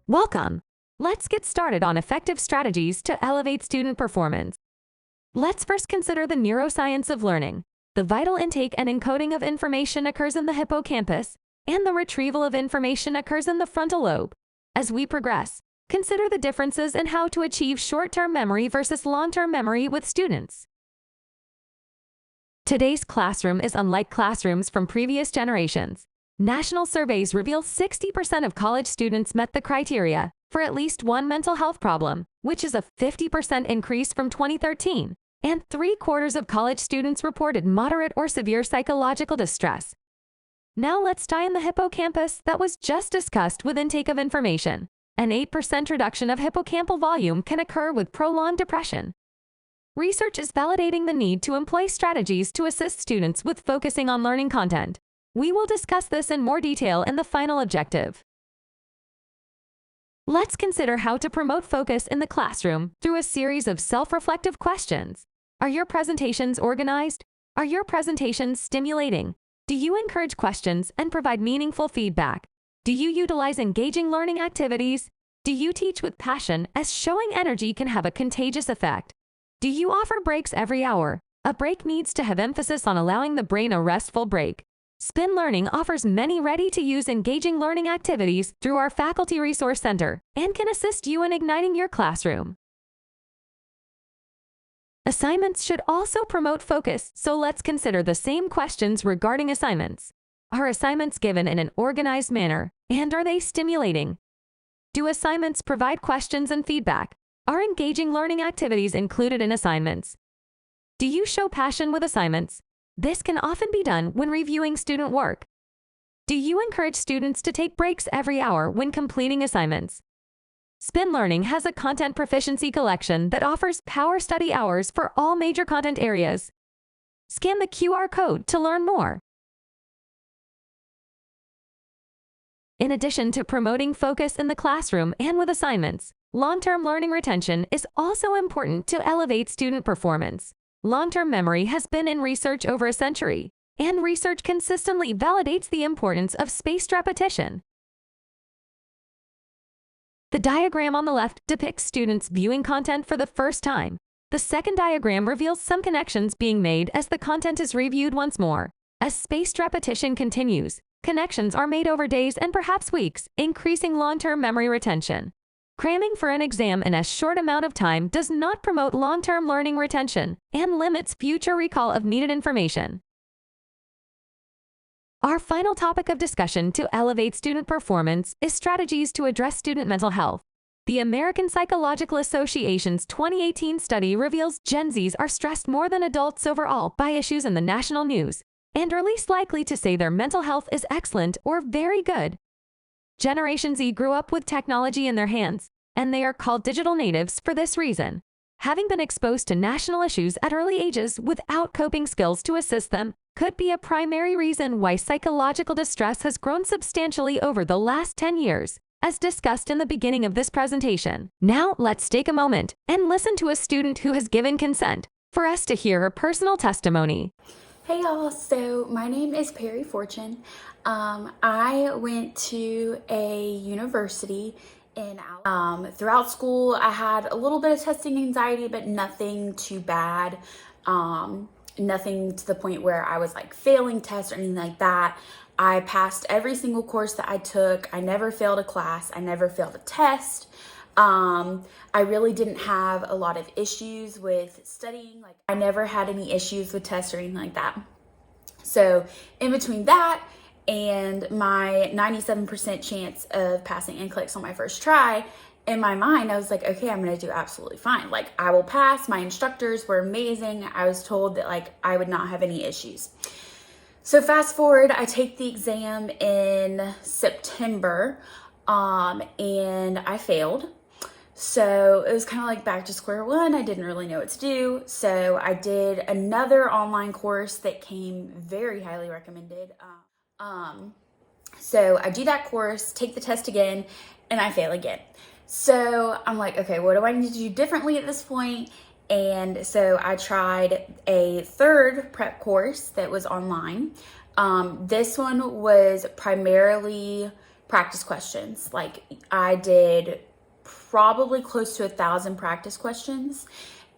Welcome. Let's get started on effective strategies to elevate student performance. Let's first consider the neuroscience of learning. The vital intake and encoding of information occurs in the hippocampus, and the retrieval of information occurs in the frontal lobe. As we progress, consider the differences in how to achieve short-term memory versus long-term memory with students. Today's classroom is unlike classrooms from previous generations. National surveys reveal 60% of college students met the criteria for at least one mental health problem, which is a 50% increase from 2013, and 3/4 of college students reported moderate or severe psychological distress. Now let's tie in the hippocampus that was just discussed with intake of information. An 8% reduction of hippocampal volume can occur with prolonged depression. Research is validating the need to employ strategies to assist students with focusing on learning content. We will discuss this in more detail in the final objective. Let's consider how to promote focus in the classroom through a series of self-reflective questions. Are your presentations organized? Are your presentations stimulating? Do you encourage questions and provide meaningful feedback? Do you utilize engaging learning activities? Do you teach with passion, as showing energy can have a contagious effect? Do you offer breaks every hour? A break needs to have emphasis on allowing the brain a restful break. Spin Learning offers many ready-to-use engaging learning activities through our Faculty Resource Center and can assist you in igniting your classroom. Assignments should also promote focus, so let's consider the same questions regarding assignments. Are assignments given in an organized manner, and are they stimulating? Do assignments provide questions and feedback? Are engaging learning activities included in assignments? Do you show passion with assignments? This can often be done when reviewing student work. Do you encourage students to take breaks every hour when completing assignments? Spin Learning has a content proficiency collection that offers power study hours for all major content areas. Scan the QR code to learn more. In addition to promoting focus in the classroom and with assignments, long-term learning retention is also important to elevate student performance. Long-term memory has been in research over a century, and research consistently validates the importance of spaced repetition. The diagram on the left depicts students viewing content for the first time. The second diagram reveals some connections being made as the content is reviewed once more. As spaced repetition continues, connections are made over days and perhaps weeks, increasing long-term memory retention. Cramming for an exam in a short amount of time does not promote long-term learning retention and limits future recall of needed information. Our final topic of discussion to elevate student performance is strategies to address student mental health. The American Psychological Association's 2018 study reveals Gen Zs are stressed more than adults overall by issues in the national news and are least likely to say their mental health is excellent or very good. Generation Z grew up with technology in their hands, and they are called digital natives for this reason. Having been exposed to national issues at early ages without coping skills to assist them could be a primary reason why psychological distress has grown substantially over the last 10 years, as discussed in the beginning of this presentation. Now, let's take a moment and listen to a student who has given consent for us to hear her personal testimony. Hey y'all, so my name is Perry Fortune. I went to a university in throughout school. I had a little bit of testing anxiety, but nothing too bad. Nothing to the point where I was like failing tests or anything like that. I passed every single course that I took. I never failed a class. I never failed a test. I really didn't have a lot of issues with studying. Like I never had any issues with tests or anything like that. So in between that and my 97% chance of passing NCLEX on my first try, in my mind, I was like, okay, I'm going to do absolutely fine. Like I will pass. My instructors were amazing. I was told that like I would not have any issues. So fast forward, I take the exam in September, and I failed. So it was kind of like back to square one. I didn't really know what to do. So I did another online course that came very highly recommended. So I do that course, take the test again, and I fail again. So I'm like, okay, what do I need to do differently at this point? And so I tried a third prep course that was online. This one was primarily practice questions. Like I did probably close to 1,000 practice questions,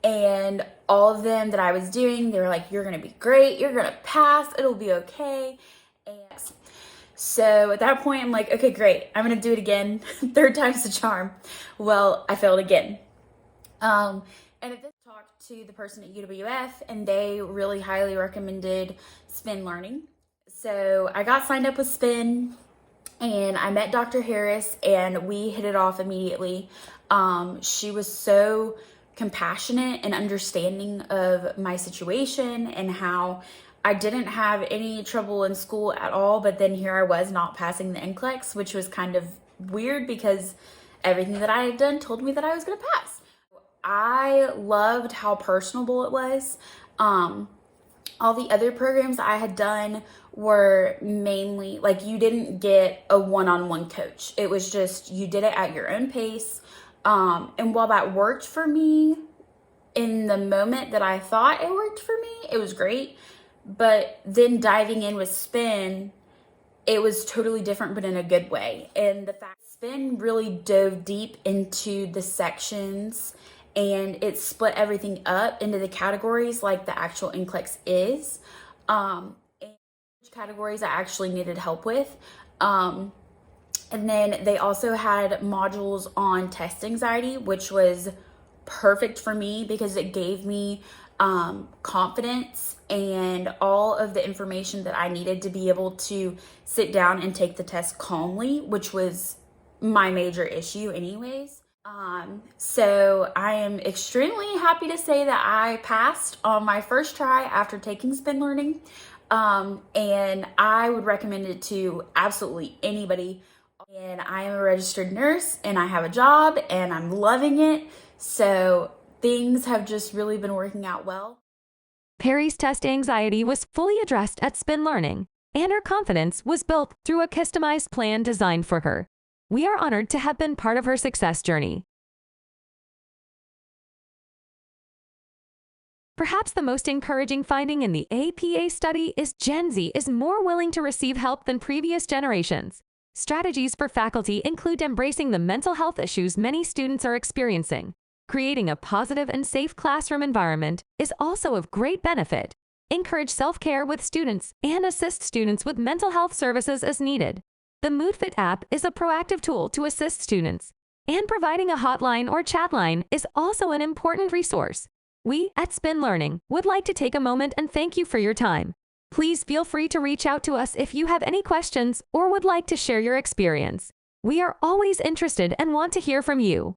and all of them that I was doing, they were like, you're gonna be great, you're gonna pass, it'll be okay. And so at that point, I'm like, okay, great, I'm gonna do it again. Third time's the charm. Well, I failed again. And at this talked to the person at UWF, and they really highly recommended Spin Learning. So I got signed up with Spin, and I met Dr. Harris, and we hit it off immediately. She was so compassionate and understanding of my situation and how I didn't have any trouble in school at all, but then here I was not passing the NCLEX, which was kind of weird because everything that I had done told me that I was going to pass. I loved how personable it was. All the other programs I had done were mainly like you didn't get a one-on-one coach. It was just you did it at your own pace. And while that worked for me in the moment that I thought it worked for me, it was great. But then diving in with Spin, it was totally different, but in a good way. And the fact Spin really dove deep into the sections, and it split everything up into the categories like the actual NCLEX is. And which categories I actually needed help with. And then they also had modules on test anxiety, which was perfect for me because it gave me confidence and all of the information that I needed to be able to sit down and take the test calmly, which was my major issue anyways. So I am extremely happy to say that I passed on my first try after taking Spin Learning. And I would recommend it to absolutely anybody. And I am a registered nurse, and I have a job, and I'm loving it. So things have just really been working out well. Perry's test anxiety was fully addressed at Spin Learning, and her confidence was built through a customized plan designed for her. We are honored to have been part of her success journey. Perhaps the most encouraging finding in the APA study is Gen Z is more willing to receive help than previous generations. Strategies for faculty include embracing the mental health issues many students are experiencing. Creating a positive and safe classroom environment is also of great benefit. Encourage self-care with students and assist students with mental health services as needed. The MoodFit app is a proactive tool to assist students, and providing a hotline or chat line is also an important resource. We at Spin Learning would like to take a moment and thank you for your time. Please feel free to reach out to us if you have any questions or would like to share your experience. We are always interested and want to hear from you.